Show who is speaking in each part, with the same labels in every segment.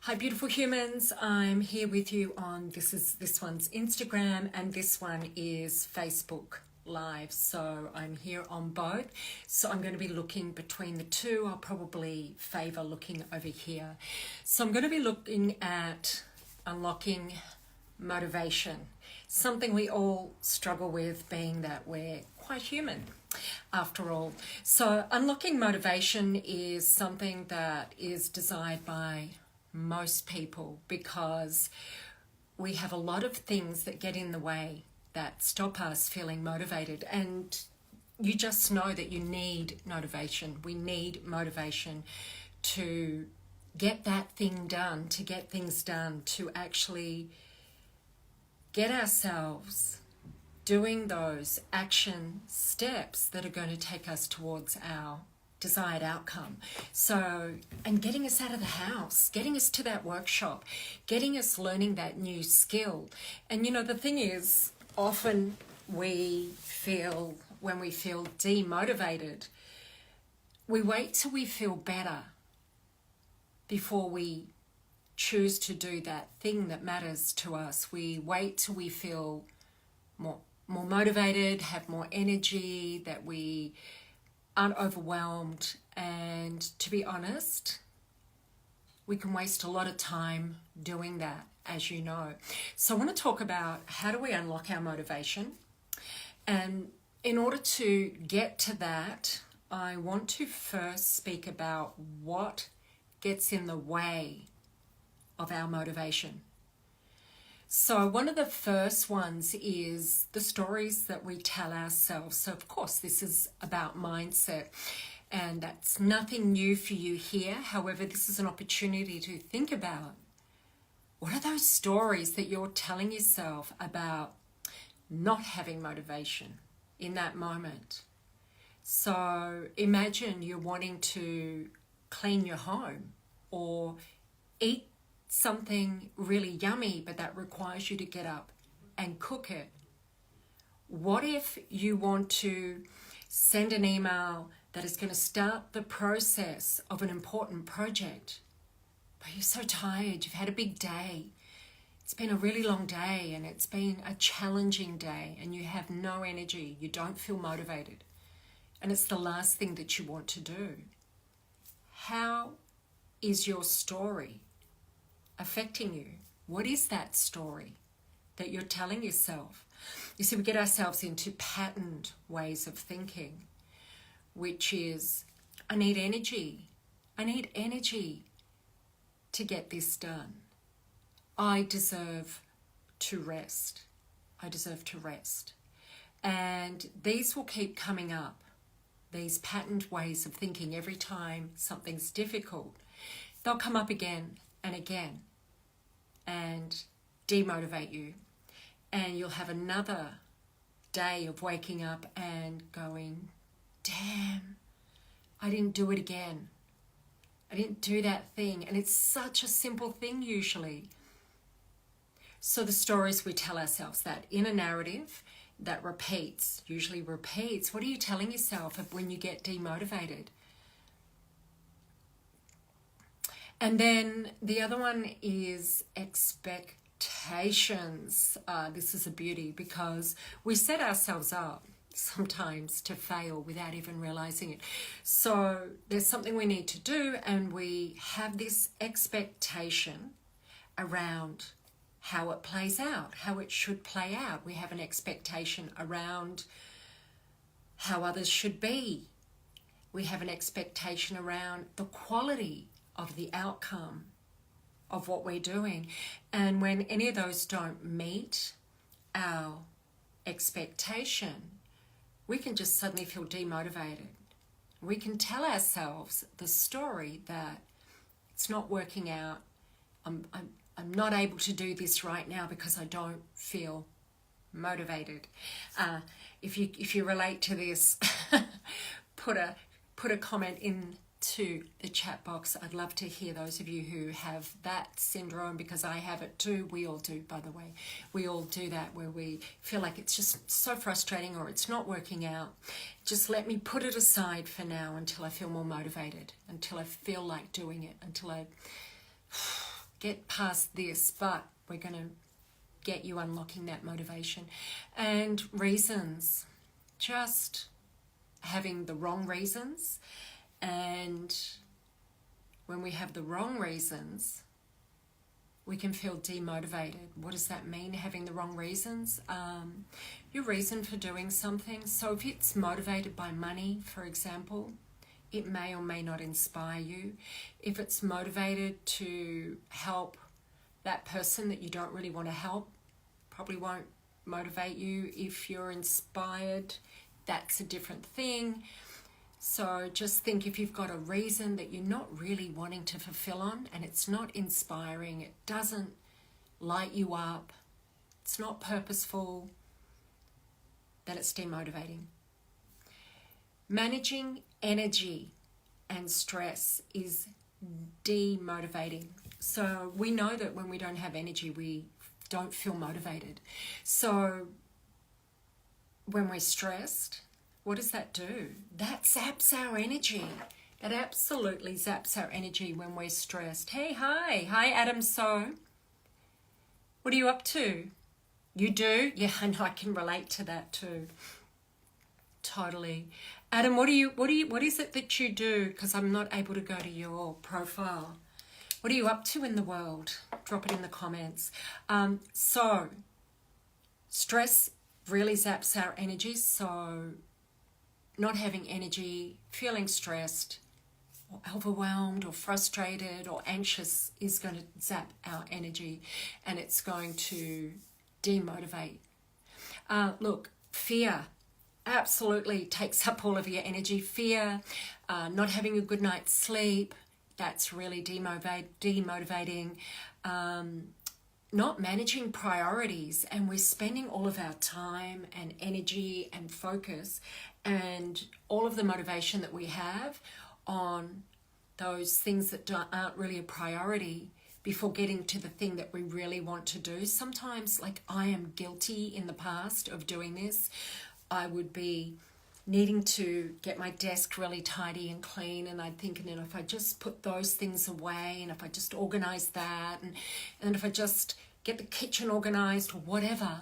Speaker 1: Hi beautiful humans, I'm here with you on this one's Instagram and this one is Facebook Live. So I'm here on both. So I'm going to be looking between the two. I'll probably favor looking over here. So I'm going to be looking at unlocking motivation, something we all struggle with, being that we're quite human after all. So unlocking motivation is something that is desired by most people because we have a lot of things that get in the way that stop us feeling motivated, and you just know that you need motivation. We need motivation to get that thing done, to get things done, to actually get ourselves doing those action steps that are going to take us towards our desired outcome. So, and getting us out of the house, getting us to that workshop, getting us learning that new skill. And you know, the thing is, often when we feel demotivated, we wait till we feel better before we choose to do that thing that matters to us. We wait till we feel more motivated, have more energy, that we aren't overwhelmed. And to be honest, we can waste a lot of time doing that, as you know. So I want to talk about how do we unlock our motivation. And in order to get to that, I want to first speak about what gets in the way of our motivation. So one of the first ones is the stories that we tell ourselves. So of course, this is about mindset, and that's nothing new for you here. However, this is an opportunity to think about what are those stories that you're telling yourself about not having motivation in that moment. So imagine you're wanting to clean your home or eat something really yummy, but that requires you to get up and cook it. What if you want to send an email that is going to start the process of an important project, but you're so tired, you've had a big day, it's been a really long day and it's been a challenging day and you have no energy, you don't feel motivated, and it's the last thing that you want to do? How is your story affecting you? What is that story that you're telling yourself? You see, we get ourselves into patterned ways of thinking, which is, I need energy. I need energy to get this done. I deserve to rest. I deserve to rest. And these will keep coming up, these patterned ways of thinking. Every time something's difficult, they'll come up again and again and demotivate you, and you'll have another day of waking up and going, damn, I didn't do it again. I didn't do that thing. And it's such a simple thing usually. So the stories we tell ourselves, that inner narrative that usually repeats. What are you telling yourself when you get demotivated? And then the other one is expectations. This is a beauty because we set ourselves up sometimes to fail without even realizing it. So there's something we need to do, and we have this expectation around how it plays out, how it should play out. We have an expectation around how others should be. We have an expectation around the quality of the outcome of what we're doing. And when any of those don't meet our expectation, we can just suddenly feel demotivated. We can tell ourselves the story that it's not working out. I'm not able to do this right now because I don't feel motivated. If you relate to this, put a comment in to the chat box. I'd love to hear those of you who have that syndrome, because I have it too. We all do, by the way. We all do that, where we feel like it's just so frustrating or it's not working out. Just let me put it aside for now until I feel more motivated, until I feel like doing it, until I get past this, but we're going to get you unlocking that motivation. And reasons, just having the wrong reasons. And when we have the wrong reasons, we can feel demotivated. What does that mean, having the wrong reasons? Your reason for doing something. So if it's motivated by money, for example, it may or may not inspire you. If it's motivated to help that person that you don't really want to help, probably won't motivate you. If you're inspired, that's a different thing. So just think, if you've got a reason that you're not really wanting to fulfill on, and it's not inspiring, it doesn't light you up, it's not purposeful, then it's demotivating. Managing energy and stress is demotivating. So we know that when we don't have energy, we don't feel motivated. So when we're stressed, what does that do? That zaps our energy. That absolutely zaps our energy when we're stressed. Hey, hi Adam. So what are you up to? You do? Yeah, I know, I can relate to that too. Totally. Adam, what is it that you do? Because I'm not able to go to your profile. What are you up to in the world? Drop it in the comments. So stress really zaps our energy. So not having energy, feeling stressed or overwhelmed or frustrated or anxious is going to zap our energy, and it's going to demotivate. Look, fear absolutely takes up all of your energy. Fear, not having a good night's sleep, that's really demotivating. Not managing priorities, and we're spending all of our time and energy and focus and all of the motivation that we have on those things that aren't really a priority before getting to the thing that we really want to do. Sometimes, like, I am guilty in the past of doing this. I would be needing to get my desk really tidy and clean, and I'd think, you know, if I just put those things away, and if I just organize that, and if I just get the kitchen organized or whatever,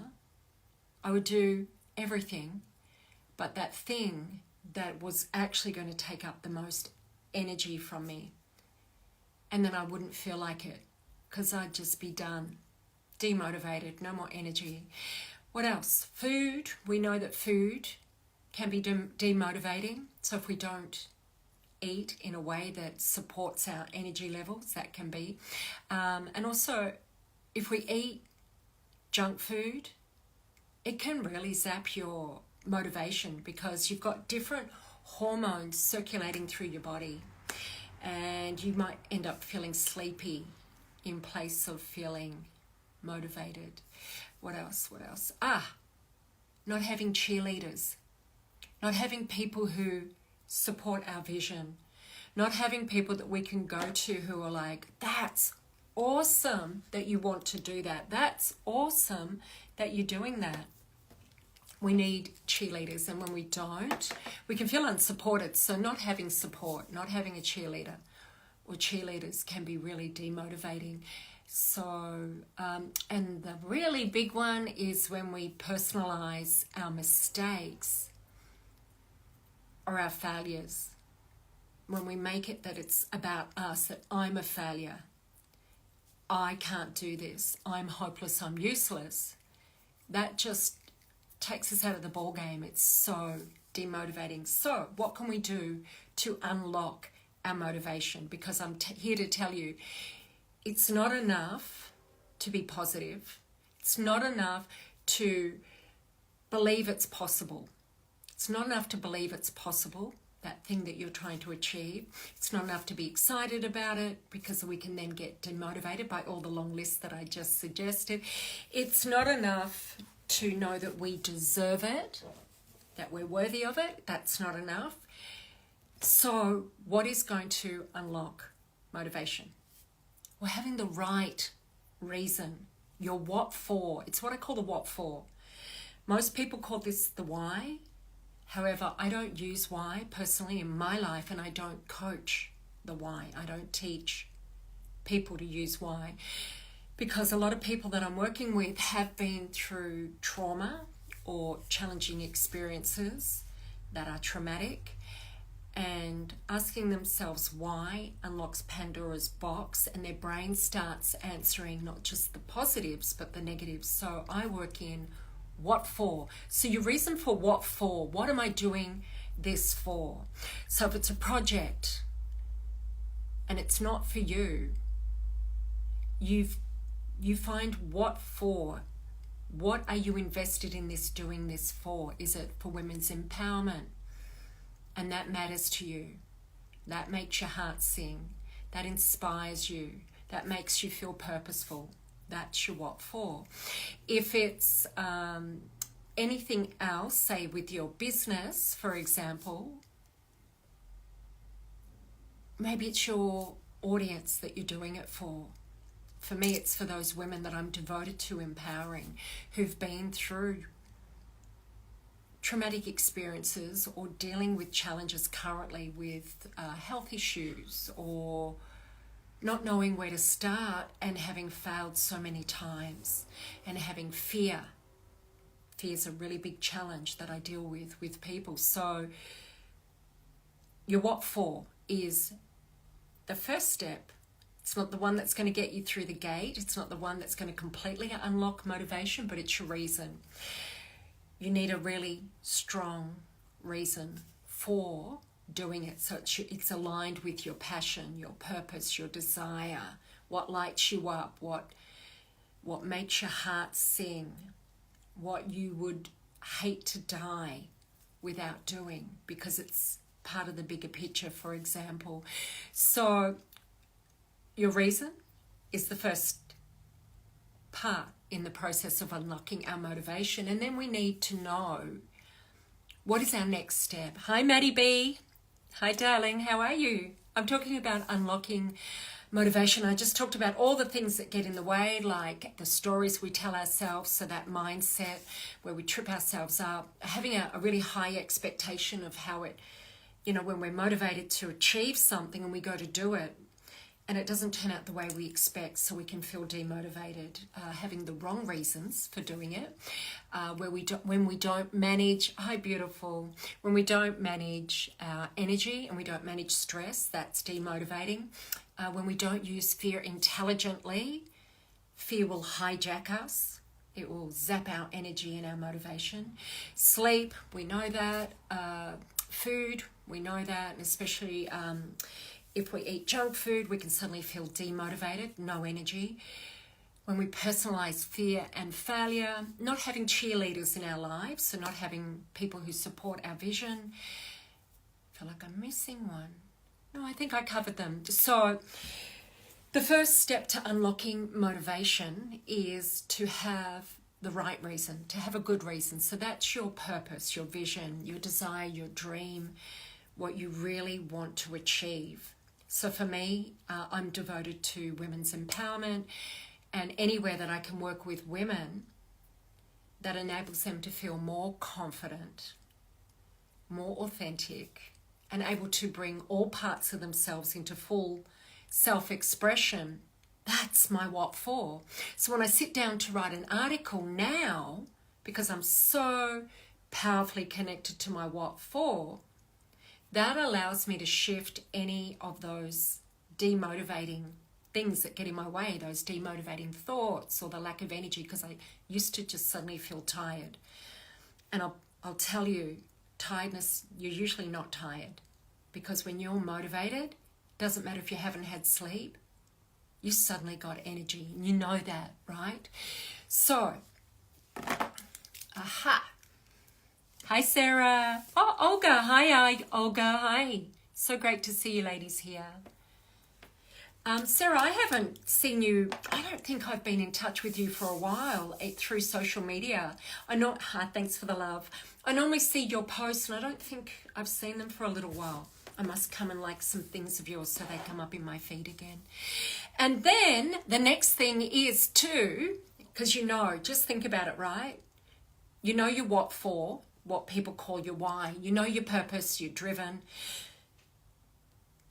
Speaker 1: I would do everything. But that thing that was actually going to take up the most energy from me, and then I wouldn't feel like it because I'd just be done, demotivated, no more energy. What else? Food. We know that food can be demotivating. So if we don't eat in a way that supports our energy levels, that can be. And also, if we eat junk food, it can really zap your motivation because you've got different hormones circulating through your body, and you might end up feeling sleepy in place of feeling motivated. What else? Not having cheerleaders. Not having people who support our vision. Not having people that we can go to who are like, that's awesome that you want to do that. That's awesome that you're doing that. We need cheerleaders, and when we don't, we can feel unsupported. So not having support, not having a cheerleader or cheerleaders can be really demotivating. So, and the really big one is when we personalize our mistakes or our failures. When we make it that it's about us, that I'm a failure, I can't do this, I'm hopeless, I'm useless, that just takes us out of the ball game. It's so demotivating. So what can we do to unlock our motivation? Because I'm here to tell you, it's not enough to be positive. It's not enough to believe it's possible. It's not enough to believe it's possible, that thing that you're trying to achieve. It's not enough to be excited about it, because we can then get demotivated by all the long lists that I just suggested. It's not enough to know that we deserve it, that we're worthy of it. That's not enough. So what is going to unlock motivation? Well, having the right reason, your what for. It's what I call the what for. Most people call this the why. However, I don't use why personally in my life, and I don't coach the why. I don't teach people to use why. Because a lot of people that I'm working with have been through trauma or challenging experiences that are traumatic, and asking themselves why unlocks Pandora's box, and their brain starts answering not just the positives but the negatives. So I work in what for. So your reason for what for. What am I doing this for? So if it's a project and it's not for you, you find what for. What are you invested in this, doing this for? Is it for women's empowerment? And that matters to you. That makes your heart sing. That inspires you. That makes you feel purposeful. That's your what for. If it's anything else, say with your business, for example, maybe it's your audience that you're doing it for. For me, it's for those women that I'm devoted to empowering, who've been through traumatic experiences or dealing with challenges currently with health issues, or not knowing where to start and having failed so many times, and having fear. Fear is a really big challenge that I deal with people. So your what for is the first step. It's not the one that's going to get you through the gate. It's not the one that's going to completely unlock motivation, but it's your reason. You need a really strong reason for doing it. So it's aligned with your passion, your purpose, your desire, what lights you up, what makes your heart sing, what you would hate to die without doing, because it's part of the bigger picture, for example. So your reason is the first part in the process of unlocking our motivation. And then we need to know, what is our next step? Hi, Maddie B. Hi, darling. How are you? I'm talking about unlocking motivation. I just talked about all the things that get in the way, like the stories we tell ourselves, so that mindset where we trip ourselves up, having a really high expectation of how it, when we're motivated to achieve something and we go to do it, and it doesn't turn out the way we expect, so we can feel demotivated, having the wrong reasons for doing it, when we don't manage, hi beautiful, when we don't manage our energy and we don't manage stress, that's demotivating. When we don't use fear intelligently, fear will hijack us. It will zap our energy and our motivation. Sleep, we know that. Food, we know that, and especially if we eat junk food, we can suddenly feel demotivated, no energy. When we personalize fear and failure, not having cheerleaders in our lives, so not having people who support our vision. I feel like I'm missing one. No, I think I covered them. So the first step to unlocking motivation is to have the right reason, to have a good reason. So that's your purpose, your vision, your desire, your dream, what you really want to achieve. So for me, I'm devoted to women's empowerment, and anywhere that I can work with women that enables them to feel more confident, more authentic, and able to bring all parts of themselves into full self-expression, that's my what for. So when I sit down to write an article now, because I'm so powerfully connected to my what for, that allows me to shift any of those demotivating things that get in my way, those demotivating thoughts or the lack of energy, because I used to just suddenly feel tired. And I'll tell you, tiredness, you're usually not tired, because when you're motivated, doesn't matter if you haven't had sleep, you suddenly got energy. You know that, right? So, aha. Hi, Sarah. Oh, Olga. Hi, Olga. Hi. So great to see you ladies here. Sarah, I haven't seen you. I don't think I've been in touch with you for a while through social media. Thanks for the love. I normally see your posts, and I don't think I've seen them for a little while. I must come and like some things of yours so they come up in my feed again. And then the next thing is too, because just think about it, right? You know your what for, what people call your why. You know your purpose, you're driven.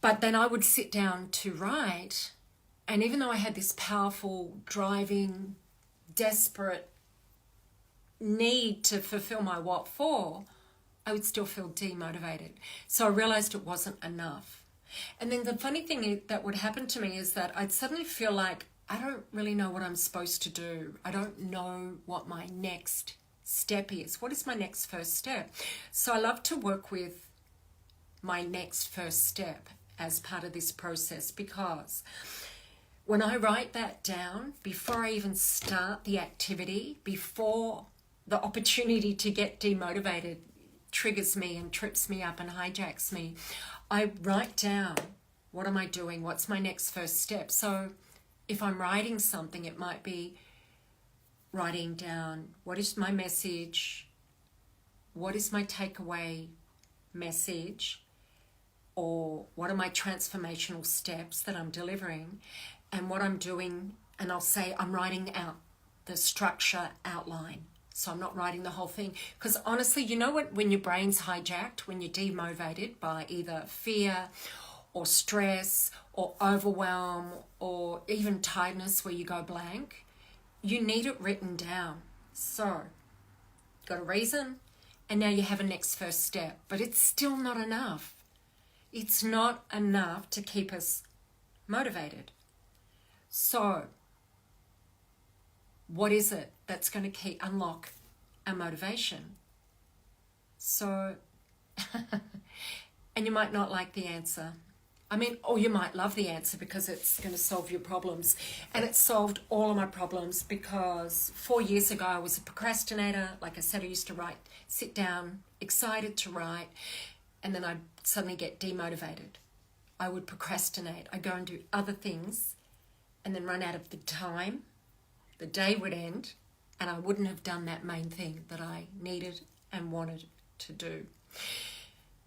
Speaker 1: But then I would sit down to write, And even though I had this powerful, driving, desperate need to fulfill my what for, I would still feel demotivated. So I realized it wasn't enough. And then the funny thing that would happen to me is that I'd suddenly feel like I don't really know what I'm supposed to do. I don't know what my next step is. What is my next first step? So I love to work with my next first step as part of this process, because when I write that down, before I even start the activity, before the opportunity to get demotivated triggers me and trips me up and hijacks me, I write down, what am I doing? What's my next first step? So if I'm writing something, it might be writing down, what is my message? What is my takeaway message? Or what are my transformational steps that I'm delivering? And what I'm doing, and I'll say I'm writing out the structure outline. So I'm not writing the whole thing. Because honestly, you know what, when your brain's hijacked, when you're demotivated by either fear or stress or overwhelm or even tiredness where you go blank, you need it written down. So, got a reason, and now you have a next first step. But it's still not enough. It's not enough to keep us motivated. So, what is it that's going to unlock our motivation? So, and you might not like the answer. I mean, or you might love the answer because it's going to solve your problems. And it solved all of my problems because 4 years ago I was a procrastinator. Like I said, I used to write, sit down, excited to write, and then I'd suddenly get demotivated. I would procrastinate. I'd go and do other things and then run out of the time. The day would end and I wouldn't have done that main thing that I needed and wanted to do.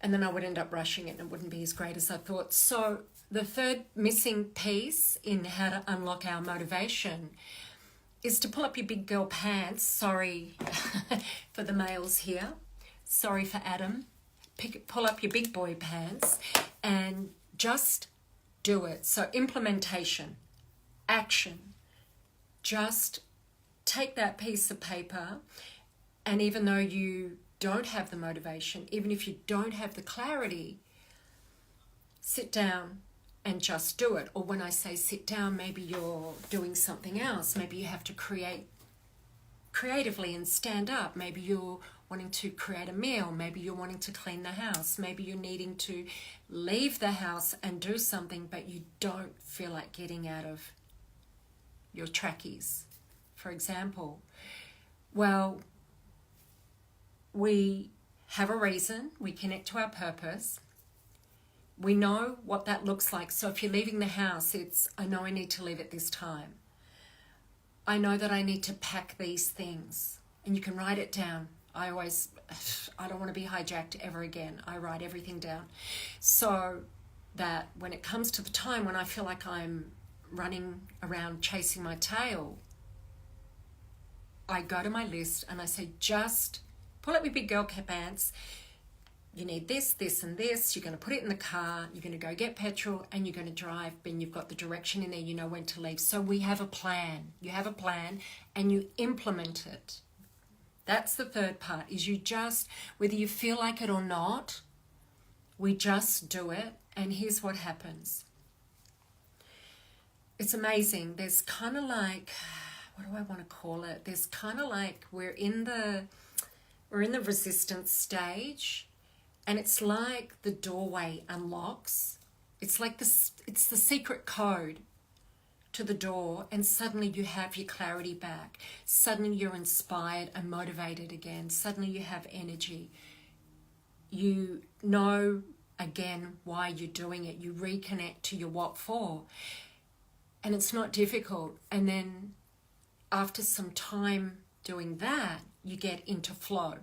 Speaker 1: And then I would end up rushing it and it wouldn't be as great as I thought. So the third missing piece in how to unlock our motivation is to pull up your big girl pants. Sorry for the males here. Sorry for Adam. Pull up your big boy pants and just do it. So implementation, action. Just take that piece of paper, and even though you don't have the motivation, even if you don't have the clarity, sit down and just do it. Or when I say sit down, maybe you're doing something else. Maybe you have to create creatively and stand up. Maybe you're wanting to create a meal. Maybe you're wanting to clean the house. Maybe you're needing to leave the house and do something, but you don't feel like getting out of your trackies, for example. Well, we have a reason. We connect to our purpose. We know what that looks like. So if you're leaving the house, it's, I know I need to leave at this time. I know that I need to pack these things. And you can write it down. I don't want to be hijacked ever again. I write everything down. So that when it comes to the time when I feel like I'm running around chasing my tail, I go to my list and I say, just pull up your big girl pants. You need this, this, and this. You're going to put it in the car. You're going to go get petrol and you're going to drive. And you've got the direction in there. You know when to leave. So we have a plan. You have a plan and you implement it. That's the third part, is you just, whether you feel like it or not, we just do it. And here's what happens. It's amazing. There's kind of like, what do I want to call it? There's kind of like we're in the resistance stage, and it's like the doorway unlocks. It's like it's the secret code to the door, and suddenly you have your clarity back. Suddenly you're inspired and motivated again. Suddenly you have energy. You know again why you're doing it. You reconnect to your what for. And it's not difficult. And then after some time doing that, you get into flow.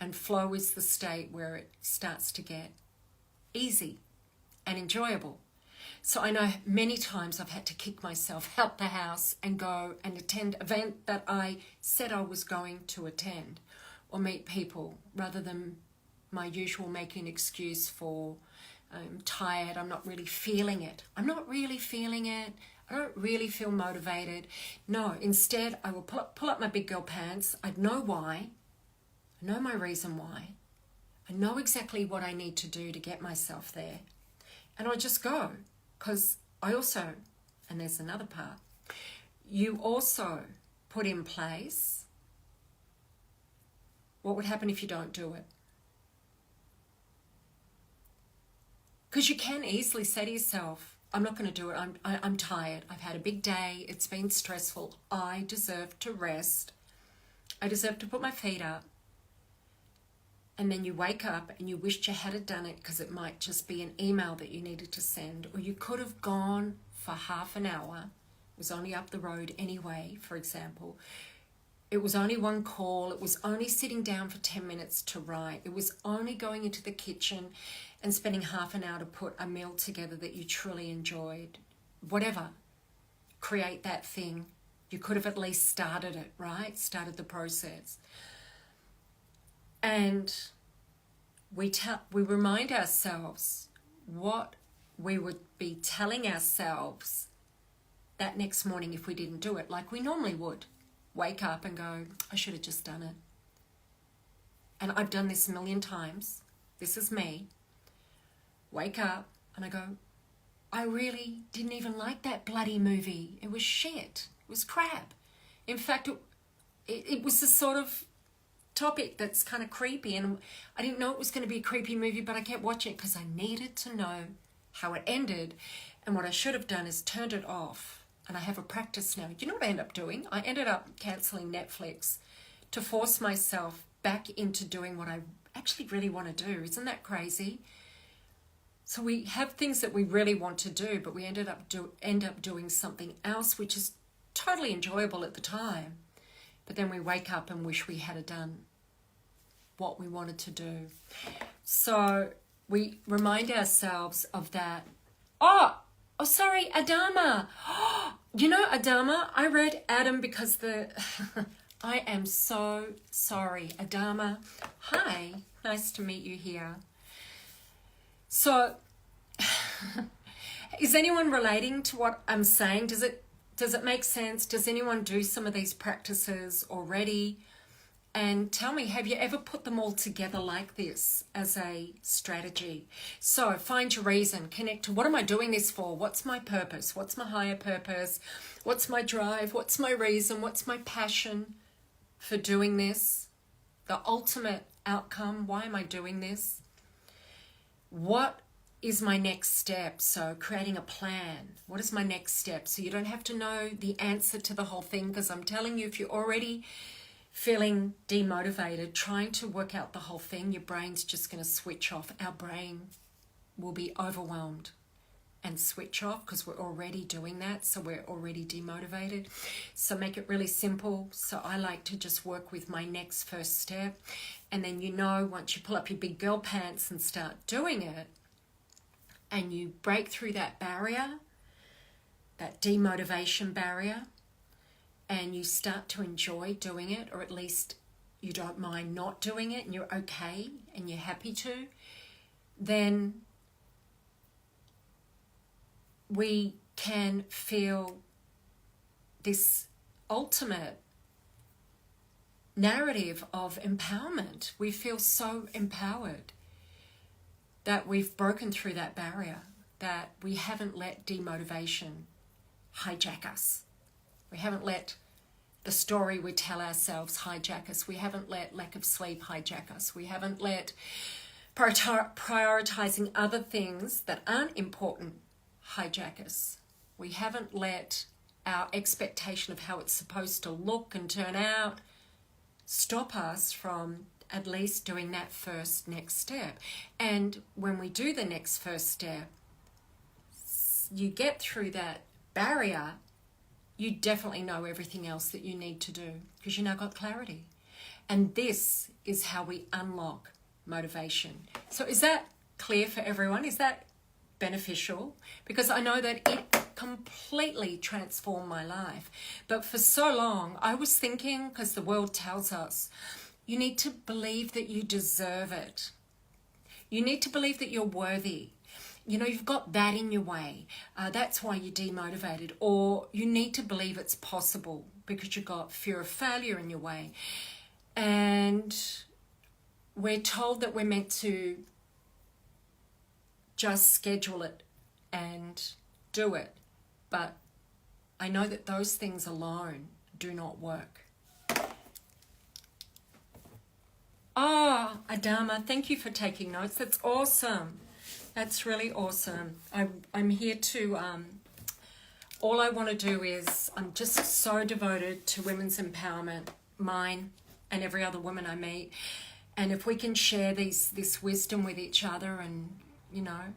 Speaker 1: And flow is the state where it starts to get easy and enjoyable. So I know many times I've had to kick myself out the house and go and attend an event that I said I was going to attend, or meet people, rather than my usual making an excuse for I'm tired, I'm not really feeling it. I'm not really feeling it. I don't really feel motivated. No, instead I will pull up my big girl pants. I'd know why. I know my reason why. I know exactly what I need to do to get myself there. And I just go, because I also, and there's another part, you also put in place what would happen if you don't do it. Because you can easily say to yourself, I'm not going to do it. I'm tired. I've had a big day. It's been stressful. I deserve to rest. I deserve to put my feet up. And then you wake up and you wished you had done it because it might just be an email that you needed to send. Or you could have gone for half an hour. It was only up the road anyway, for example. It was only one call. It was only sitting down for 10 minutes to write. It was only going into the kitchen and spending half an hour to put a meal together that you truly enjoyed. Whatever. Create that thing. You could have at least started it, right? Started the process. And we remind ourselves what we would be telling ourselves that next morning if we didn't do it, like we normally would. Wake up and go, I should have just done it. And I've done this a million times. This is me. Wake up and I go, I really didn't even like that bloody movie. It was shit. It was crap. In fact, it was the sort of topic that's kind of creepy, and I didn't know it was going to be a creepy movie, but I kept watching it because I needed to know how it ended. And what I should have done is turned it off. And I have a practice now. You know what I ended up doing? I ended up cancelling Netflix to force myself back into doing what I actually really want to do. Isn't that crazy? So we have things that we really want to do, but we end up doing something else, which is totally enjoyable at the time. But then we wake up and wish we had done what we wanted to do. So we remind ourselves of that. Oh, sorry, Adama. You know, Adama, I read Adam because I am so sorry. Adama, hi, nice to meet you here. So, is anyone relating to what I'm saying? Does it make sense? Does anyone do some of these practices already? And tell me, have you ever put them all together like this as a strategy? So find your reason, connect to what am I doing this for? What's my purpose? What's my higher purpose? What's my drive? What's my reason? What's my passion for doing this? The ultimate outcome, why am I doing this? What is my next step? So creating a plan. What is my next step? So you don't have to know the answer to the whole thing, because I'm telling you, if you're already feeling demotivated, trying to work out the whole thing, your brain's just going to switch off. Our brain will be overwhelmed and switch off because we're already doing that. So we're already demotivated. So make it really simple. So I like to just work with my next first step. And then, you know, once you pull up your big girl pants and start doing it, and you break through that barrier, that demotivation barrier, and you start to enjoy doing it, or at least you don't mind not doing it and you're okay and you're happy to, then we can feel this ultimate narrative of empowerment. We feel so empowered that we've broken through that barrier, that we haven't let demotivation hijack us. We haven't let the story we tell ourselves hijack us. We haven't let lack of sleep hijack us. We haven't let prioritizing other things that aren't important hijack us. We haven't let our expectation of how it's supposed to look and turn out stop us from at least doing that first next step. And when we do the next first step, you get through that barrier, you definitely know everything else that you need to do because you now got clarity. And this is how we unlock motivation. So is that clear for everyone? Is that beneficial? Because I know that it completely transformed my life. But for so long, I was thinking, because the world tells us, you need to believe that you deserve it. You need to believe that you're worthy. you've got that in your way. That's why you're demotivated. Or you need to believe it's possible because you've got fear of failure in your way. And we're told that we're meant to just schedule it and do it. But I know that those things alone do not work. Oh, Adama, thank you for taking notes. That's awesome. That's really awesome. I'm here to, all I want to do is, I'm just so devoted to women's empowerment, mine and every other woman I meet. And if we can share this wisdom with each other and,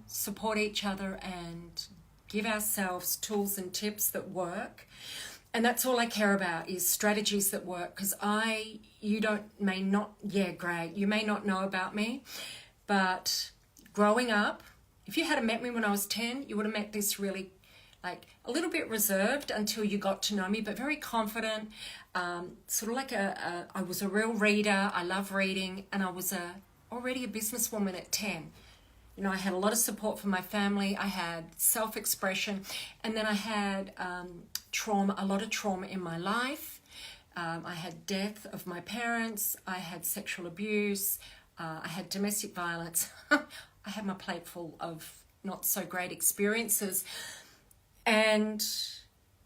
Speaker 1: support each other and give ourselves tools and tips that work. And that's all I care about is strategies that work, because you may not know about me, but growing up, if you had met me when I was 10, you would have met this really, like, a little bit reserved until you got to know me, but very confident, sort of like I was a real reader. I love reading, and I was already a businesswoman at 10. I had a lot of support from my family. I had self-expression, and then I had a lot of trauma in my life. I had death of my parents. I had sexual abuse. I had domestic violence. I had my plate full of not so great experiences, and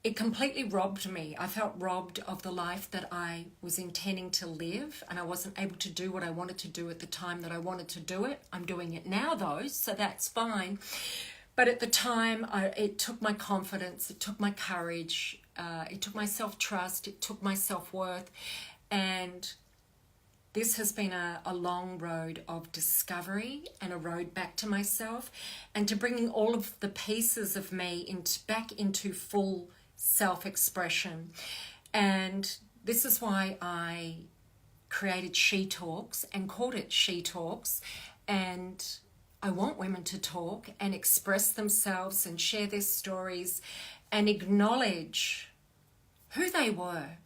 Speaker 1: it completely robbed me. I felt robbed of the life that I was intending to live, and I wasn't able to do what I wanted to do at the time that I wanted to do it. I'm doing it now though, so that's fine. But at the time, it took my confidence, it took my courage, it took my self-trust, it took my self-worth, and this has been a long road of discovery and a road back to myself and to bringing all of the pieces of me back into full self-expression. And this is why I created She Talks and called it She Talks. And I want women to talk and express themselves and share their stories and acknowledge who they were,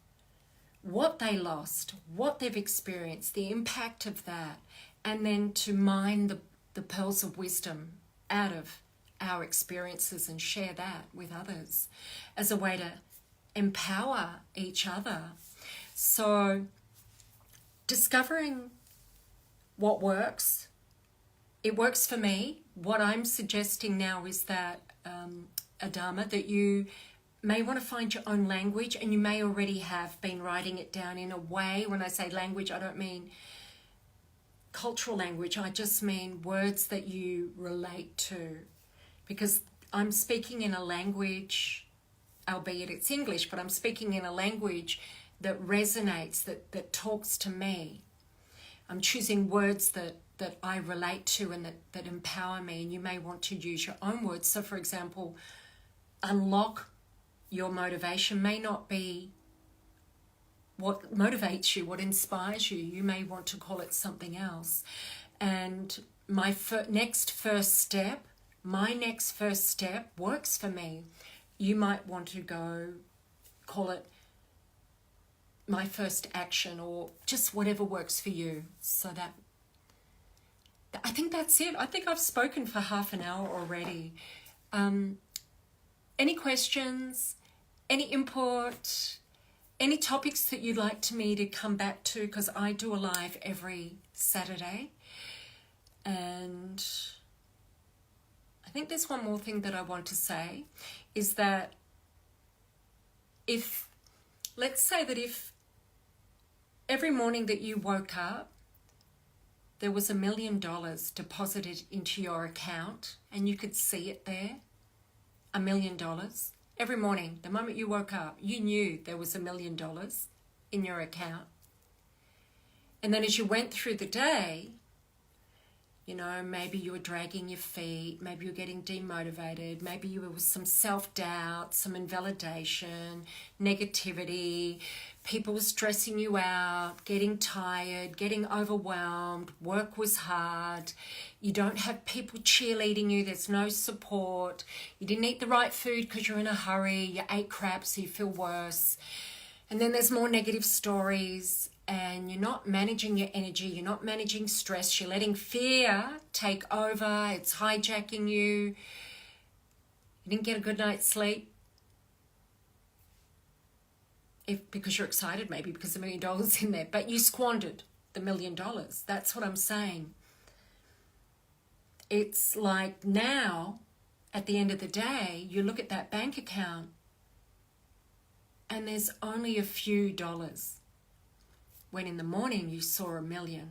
Speaker 1: what they lost, what they've experienced, the impact of that, and then to mine the pearls of wisdom out of our experiences and share that with others as a way to empower each other. So discovering what works, it works for me. What I'm suggesting now is that, Adama, that you may want to find your own language, and you may already have been writing it down in a way. When I say language, I don't mean cultural language. I just mean words that you relate to, because I'm speaking in a language, albeit it's English, but I'm speaking in a language that resonates, that talks to me. I'm choosing words that I relate to and that empower me, and you may want to use your own words. So for example, unlock your motivation may not be what motivates you, what inspires you. You may want to call it something else. And my next first step works for me. You might want to call it my first action, or just whatever works for you. So that, I think that's it. I think I've spoken for half an hour already. Any questions? Any input, any topics that you'd like me to come back to, because I do a live every Saturday. And I think there's one more thing that I want to say, is that let's say that if every morning that you woke up, there was $1 million deposited into your account and you could see it there, $1 million. Every morning, the moment you woke up, you knew there was $1 million in your account. And then as you went through the day, maybe you were dragging your feet, maybe you were getting demotivated, maybe you were with some self-doubt, some invalidation, negativity, people were stressing you out, getting tired, getting overwhelmed, work was hard, you don't have people cheerleading you, there's no support, you didn't eat the right food because you're in a hurry, you ate crap so you feel worse. And then there's more negative stories, and you're not managing your energy, you're not managing stress, you're letting fear take over, it's hijacking you. You didn't get a good night's sleep. Because you're excited, maybe because $1 million in there, but you squandered the $1 million. That's what I'm saying. It's like now, at the end of the day, you look at that bank account and there's only a few dollars. When in the morning you saw $1 million.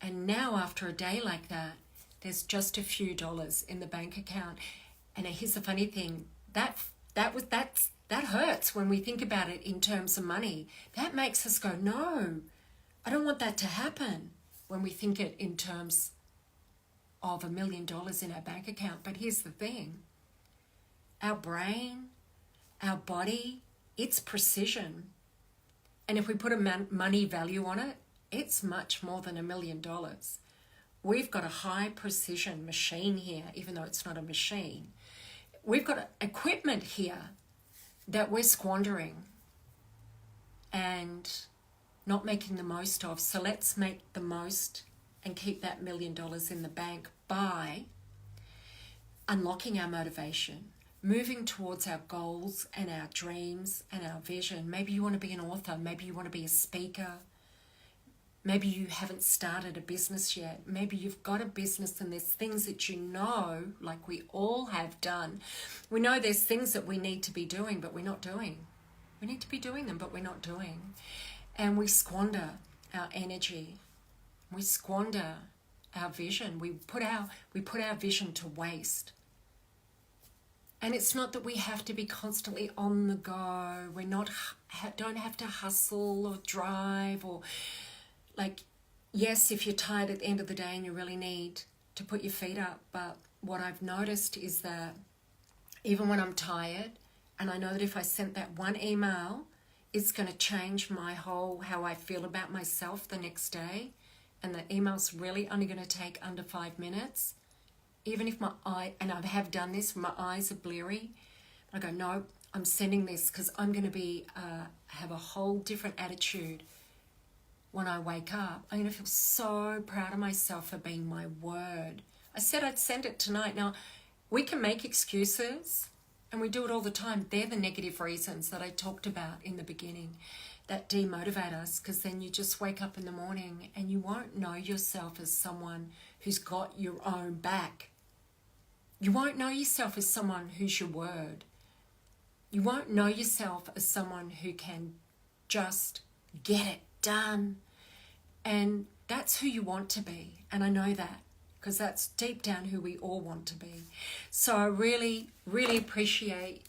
Speaker 1: And now after a day like that, there's just a few dollars in the bank account. And here's the funny thing, that hurts when we think about it in terms of money. That makes us go, no, I don't want that to happen when we think it in terms of $1 million in our bank account. But here's the thing, our brain, our body, it's precision. And if we put a money value on it, it's much more than $1 million. We've got a high precision machine here, even though it's not a machine. We've got equipment here that we're squandering and not making the most of. So let's make the most and keep that $1 million in the bank by unlocking our motivation, moving towards our goals and our dreams and our vision. Maybe you want to be an author. Maybe you want to be a speaker. Maybe you haven't started a business yet. Maybe you've got a business and there's things that you know, like we all have done. We know there's things that we need to be doing, but we're not doing. We need to be doing them, but we're not doing. And we squander our energy. We squander our vision. We put our vision to waste. And it's not that we have to be constantly on the go. We're not don't have to hustle or drive or like, yes, if you're tired at the end of the day and you really need to put your feet up. But what I've noticed is that even when I'm tired, and I know that if I sent that one email, it's going to change my whole, how I feel about myself the next day. And the email's really only going to take under 5 minutes. Even if my eye, and I have done this, my eyes are bleary, I go, no, I'm sending this because I'm going to be, have a whole different attitude when I wake up. I'm going to feel so proud of myself for being my word. I said I'd send it tonight. Now, we can make excuses, and we do it all the time. They're the negative reasons that I talked about in the beginning that demotivate us, because then you just wake up in the morning and you won't know yourself as someone who's got your own back. You won't know yourself as someone who's your word. You won't know yourself as someone who can just get it done. And that's who you want to be. And I know that because that's deep down who we all want to be. So I really, really appreciate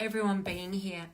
Speaker 1: everyone being here.